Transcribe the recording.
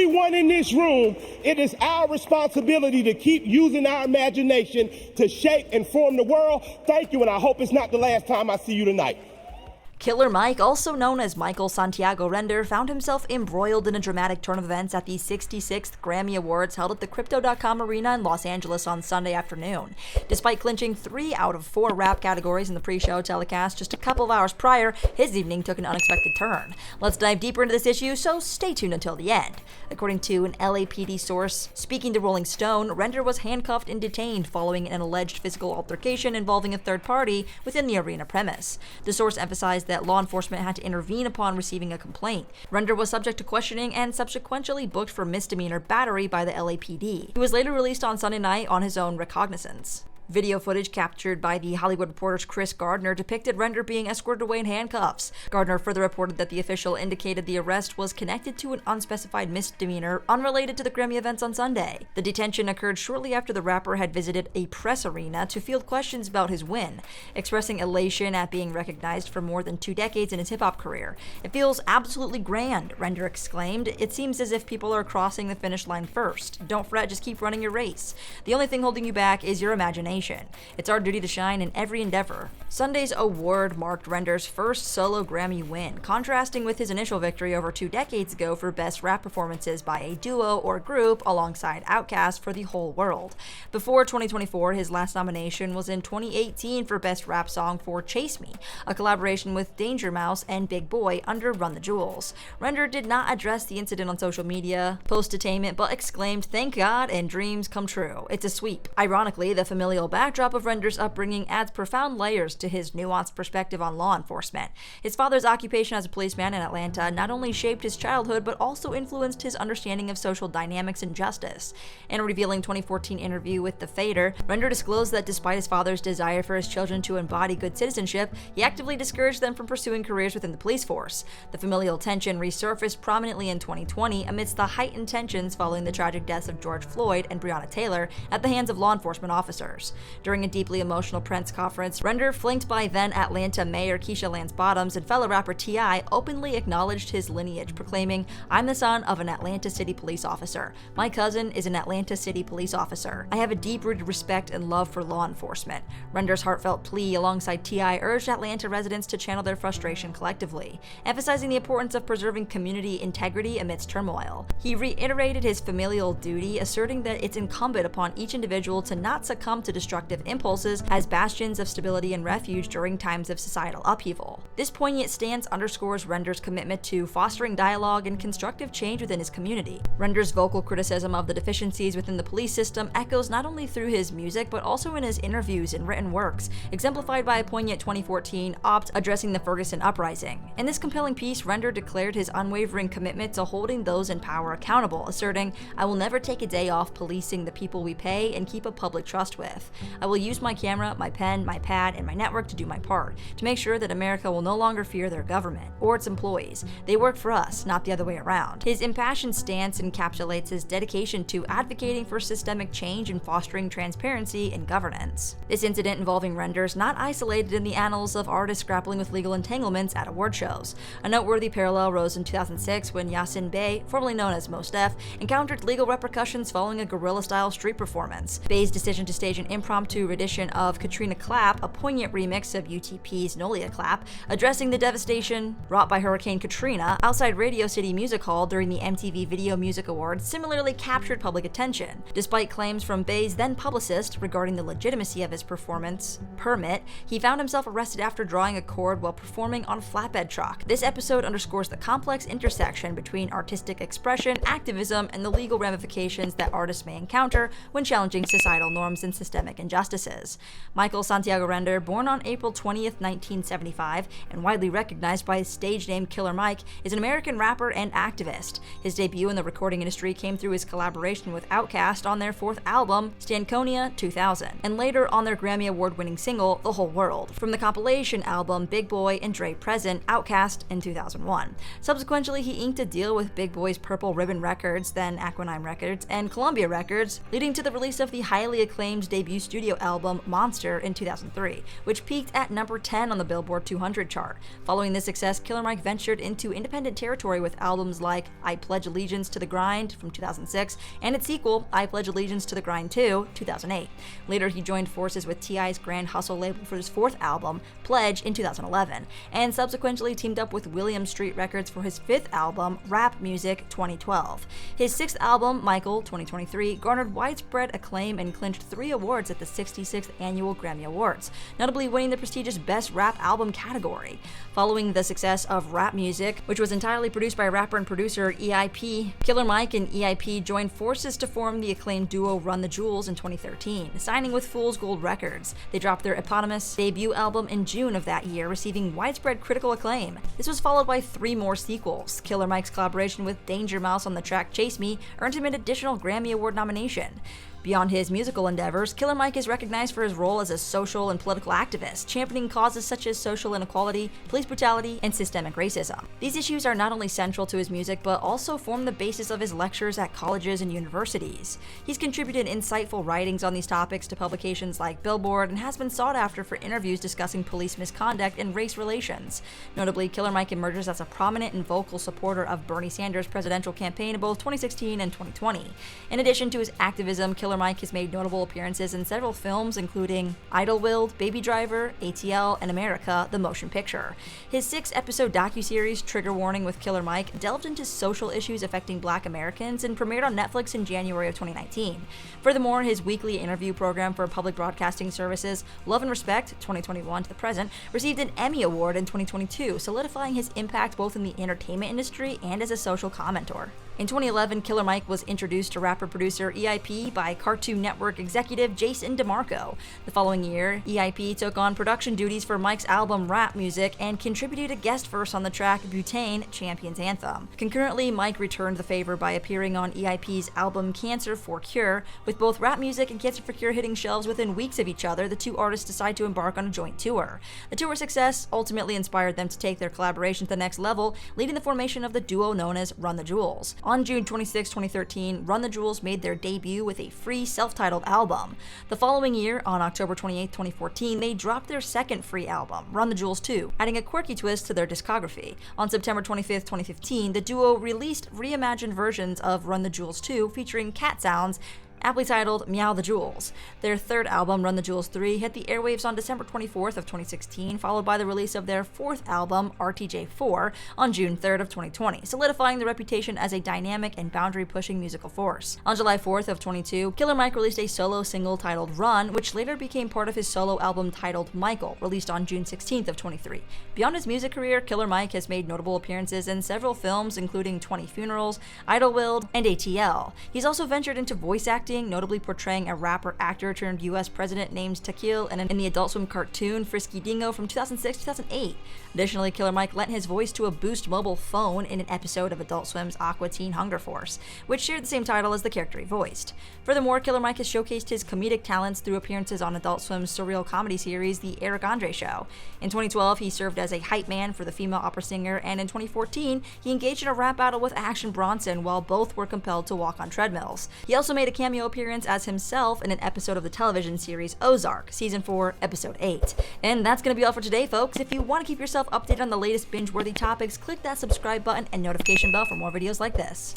everyone in this room, it is our responsibility to keep using our imagination to shape and form the world. Thank you, and I hope it's not the last time I see you tonight. Killer Mike, also known as Michael Santiago Render, found himself embroiled in a dramatic turn of events at the 66th Grammy Awards held at the Crypto.com Arena in Los Angeles on Sunday afternoon. Despite clinching 3 out of 4 rap categories in the pre-show telecast just a couple of hours prior, his evening took an unexpected turn. Let's dive deeper into this issue, so stay tuned until the end. According to an LAPD source speaking to Rolling Stone, Render was handcuffed and detained following an alleged physical altercation involving a third party within the arena premise. The source emphasized that law enforcement had to intervene upon receiving a complaint. Render was subject to questioning and subsequently booked for misdemeanor battery by the LAPD. He was later released on Sunday night on his own recognizance. Video footage captured by The Hollywood Reporter's Chris Gardner depicted Render being escorted away in handcuffs. Gardner further reported that the official indicated the arrest was connected to an unspecified misdemeanor unrelated to the Grammy events on Sunday. The detention occurred shortly after the rapper had visited a press arena to field questions about his win, expressing elation at being recognized for more than 2 decades in his hip-hop career. "It feels absolutely grand," Render exclaimed. "It seems as if people are crossing the finish line first. Don't fret, just keep running your race. The only thing holding you back is your imagination. It's our duty to shine in every endeavor." Sunday's award marked Render's first solo Grammy win, contrasting with his initial victory over 2 decades ago for Best Rap Performances by a duo or group alongside Outkast for The Whole World. Before 2024, his last nomination was in 2018 for Best Rap Song for Chase Me, a collaboration with Danger Mouse and Big Boy under Run the Jewels. Render did not address the incident on social media post-detainment, but exclaimed, "Thank God, and dreams come true. It's a sweep." Ironically, the familial backdrop of Render's upbringing adds profound layers to his nuanced perspective on law enforcement. His father's occupation as a policeman in Atlanta not only shaped his childhood, but also influenced his understanding of social dynamics and justice. In a revealing 2014 interview with The Fader, Render disclosed that despite his father's desire for his children to embody good citizenship, he actively discouraged them from pursuing careers within the police force. The familial tension resurfaced prominently in 2020 amidst the heightened tensions following the tragic deaths of George Floyd and Breonna Taylor at the hands of law enforcement officers. During a deeply emotional press conference, Render, flanked by then Atlanta Mayor Keisha Lance Bottoms and fellow rapper T.I., openly acknowledged his lineage, proclaiming, "I'm the son of an Atlanta City police officer. My cousin is an Atlanta City police officer. I have a deep-rooted respect and love for law enforcement." Render's heartfelt plea alongside T.I. urged Atlanta residents to channel their frustration collectively, emphasizing the importance of preserving community integrity amidst turmoil. He reiterated his familial duty, asserting that it's incumbent upon each individual to not succumb to destructive impulses as bastions of stability and refuge during times of societal upheaval. This poignant stance underscores Render's commitment to fostering dialogue and constructive change within his community. Render's vocal criticism of the deficiencies within the police system echoes not only through his music, but also in his interviews and written works, exemplified by a poignant 2014 opt addressing the Ferguson uprising. In this compelling piece, Render declared his unwavering commitment to holding those in power accountable, asserting, "I will never take a day off policing the people we pay and keep a public trust with. I will use my camera, my pen, my pad, and my network to do my part, to make sure that America will no longer fear their government or its employees. They work for us, not the other way around." His impassioned stance encapsulates his dedication to advocating for systemic change and fostering transparency in governance. This incident involving Render is not isolated in the annals of artists grappling with legal entanglements at award shows. A noteworthy parallel rose in 2006 when Yasin Bey, formerly known as Mos Def, encountered legal repercussions following a guerrilla-style street performance. Bey's decision to stage an impromptu rendition of Katrina Clap, a poignant remix of UTP's Nolia Clap, addressing the devastation wrought by Hurricane Katrina outside Radio City Music Hall during the MTV Video Music Awards, similarly captured public attention. Despite claims from Bey's then publicist regarding the legitimacy of his performance permit, he found himself arrested after drawing a chord while performing on a flatbed truck. This episode underscores the complex intersection between artistic expression, activism, and the legal ramifications that artists may encounter when challenging societal norms and systemic injustices. Michael Santiago Render, born on April 20th, 1975, and widely recognized by his stage name Killer Mike, is an American rapper and activist. His debut in the recording industry came through his collaboration with Outkast on their 4th album, Stankonia 2000, and later on their Grammy Award-winning single, The Whole World, from the compilation album Big Boy and Dre Present, Outkast in 2001. Subsequently, he inked a deal with Big Boy's Purple Ribbon Records, then Aquanime Records, and Columbia Records, leading to the release of the highly acclaimed debut studio album Monster in 2003, which peaked at number 10 on the Billboard 200 chart. chart. Following this success, Killer Mike ventured into independent territory with albums like I Pledge Allegiance to the Grind from 2006 and its sequel, I Pledge Allegiance to the Grind 2, 2008. Later, he joined forces with T.I.'s Grand Hustle label for his fourth album, Pledge, in 2011, and subsequently teamed up with William Street Records for his fifth album, Rap Music, 2012. His sixth album, Michael, 2023, garnered widespread acclaim and clinched 3 awards at the 66th Annual Grammy Awards, notably winning the prestigious Best Rap Album category. Following the success of Rap Music, which was entirely produced by rapper and producer EIP, Killer Mike and EIP joined forces to form the acclaimed duo Run the Jewels in 2013, signing with Fool's Gold Records. They dropped their eponymous debut album in June of that year, receiving widespread critical acclaim. This was followed by 3 more sequels. Killer Mike's collaboration with Danger Mouse on the track Chase Me earned him an additional Grammy Award nomination. Beyond his musical endeavors, Killer Mike is recognized for his role as a social and political activist, championing causes such as social inequality, police brutality, and systemic racism. These issues are not only central to his music, but also form the basis of his lectures at colleges and universities. He's contributed insightful writings on these topics to publications like Billboard and has been sought after for interviews discussing police misconduct and race relations. Notably, Killer Mike emerges as a prominent and vocal supporter of Bernie Sanders' presidential campaign in both 2016 and 2020. In addition to his activism, Killer Mike has made notable appearances in several films, including Idlewild, Baby Driver, ATL, and America, the Motion Picture. His 6-episode docuseries, Trigger Warning with Killer Mike, delved into social issues affecting Black Americans and premiered on Netflix in January of 2019. Furthermore, his weekly interview program for public broadcasting services, Love and Respect, 2021 to the present, received an Emmy Award in 2022, solidifying his impact both in the entertainment industry and as a social commentator. In 2011, Killer Mike was introduced to rapper-producer EIP by Cartoon Network executive Jason DeMarco. The following year, EIP took on production duties for Mike's album Rap Music and contributed a guest verse on the track Butane, Champion's Anthem. Concurrently, Mike returned the favor by appearing on EIP's album Cancer for Cure. With both Rap Music and Cancer for Cure hitting shelves within weeks of each other, the two artists decided to embark on a joint tour. The tour's success ultimately inspired them to take their collaboration to the next level, leading the formation of the duo known as Run the Jewels. On June 26, 2013, Run the Jewels made their debut with a free self-titled album. The following year, on October 28, 2014, they dropped their second free album, Run the Jewels 2, adding a quirky twist to their discography. On September 25, 2015, the duo released reimagined versions of Run the Jewels 2 featuring cat sounds, aptly titled Meow the Jewels. Their third album, Run the Jewels 3, hit the airwaves on December 24th of 2016, followed by the release of their fourth album, RTJ4, on June 3rd of 2020, solidifying their reputation as a dynamic and boundary-pushing musical force. On July 4th of 2022, Killer Mike released a solo single titled Run, which later became part of his solo album titled Michael, released on June 16th of 23. Beyond his music career, Killer Mike has made notable appearances in several films, including 20 Funerals, Idlewild, and ATL. He's also ventured into voice acting, notably portraying a rapper-actor turned U.S. president named Takil in the Adult Swim cartoon Frisky Dingo from 2006-2008. Additionally, Killer Mike lent his voice to a Boost mobile phone in an episode of Adult Swim's Aqua Teen Hunger Force, which shared the same title as the character he voiced. Furthermore, Killer Mike has showcased his comedic talents through appearances on Adult Swim's surreal comedy series, The Eric Andre Show. In 2012, he served as a hype man for the female opera singer, and in 2014, he engaged in a rap battle with Action Bronson while both were compelled to walk on treadmills. He also made a cameo appearance as himself in an episode of the television series Ozark, Season 4, Episode 8. And that's going to be all for today, folks. If you want to keep yourself updated on the latest binge-worthy topics, click that subscribe button and notification bell for more videos like this.